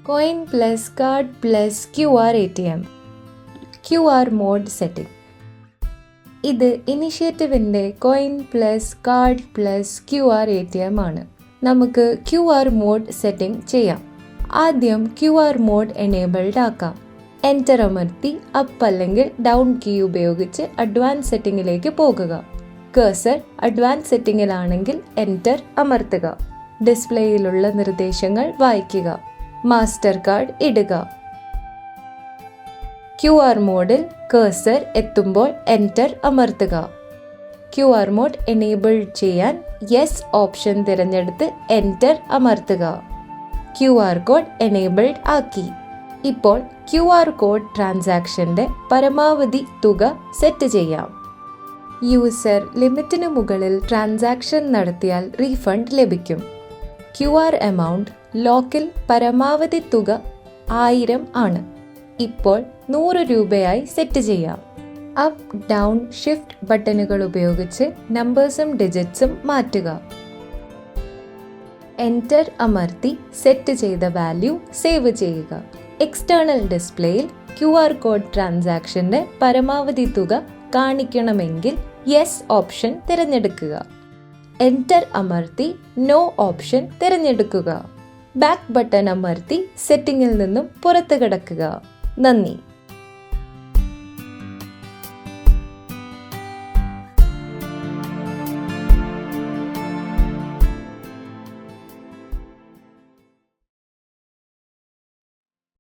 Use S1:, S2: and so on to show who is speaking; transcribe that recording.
S1: Coin plus card plus QR ATM. QR mode setting. ഇത് ഇനിഷ്യേറ്റീവിൻ്റെ coin plus card plus QR ATM ആണ്. നമുക്ക് QR mode setting ചെയ്യാം. ആദ്യം QR മോഡ് എനേബിൾഡ് ആക്കാം. എൻ്റർ അമർത്തി അപ്പ് അല്ലെങ്കിൽ ഡൗൺ കീ ഉപയോഗിച്ച് അഡ്വാൻസ് സെറ്റിംഗിലേക്ക് പോകുക. കഴ്സർ അഡ്വാൻസ് സെറ്റിംഗിലാണെങ്കിൽ എൻ്റർ അമർത്തുക. ഡിസ്പ്ലേയിലുള്ള നിർദ്ദേശങ്ങൾ വായിക്കുക. മാസ്റ്റർ കാർഡ് ഇടുക. QR മോഡിൽ കഴ്സർ എത്തുമ്പോൾ എൻ്റർ അമർത്തുക. QR മോഡ് എനേബിൾ ചെയ്യാൻ യെസ് ഓപ്ഷൻ തിരഞ്ഞെടുത്ത് എൻ്റർ അമർത്തുക. QR കോഡ് എനേബിൾഡ് ആക്കി. ഇപ്പോൾ QR കോഡ് ട്രാൻസാക്ഷൻ്റെ പരമാവധി തുക സെറ്റ് ചെയ്യാം. യൂസർ ലിമിറ്റിന് മുകളിൽ ട്രാൻസാക്ഷൻ നടത്തിയാൽ റീഫണ്ട് ലഭിക്കും. QR എമൗണ്ട് ലോക്കിൽ പരമാവധി തുക 1000 ആണ്. ഇപ്പോൾ 100 രൂപയായി സെറ്റ് ചെയ്യാം. അപ്പ് ഡൗൺ ഷിഫ്റ്റ് ബട്ടണുകൾ ഉപയോഗിച്ച് നമ്പേഴ്സും ഡിജിറ്റ്സും മാറ്റുക. എൻ്റർ അമർത്തി സെറ്റ് ചെയ്ത വാല്യൂ സേവ് ചെയ്യുക. എക്സ്റ്റേണൽ ഡിസ്പ്ലേയിൽ QR കോഡ് ട്രാൻസാക്ഷൻ്റെ പരമാവധി തുക കാണിക്കണമെങ്കിൽ യെസ് ഓപ്ഷൻ തിരഞ്ഞെടുക്കുക. എൻ്റർ അമർത്തി നോ ഓപ്ഷൻ തിരഞ്ഞെടുക്കുക. ബാക്ക് ബട്ടൺ അമർത്തി സെറ്റിംഗിൽ നിന്നും പുറത്തു കടക്കുക. നന്ദി.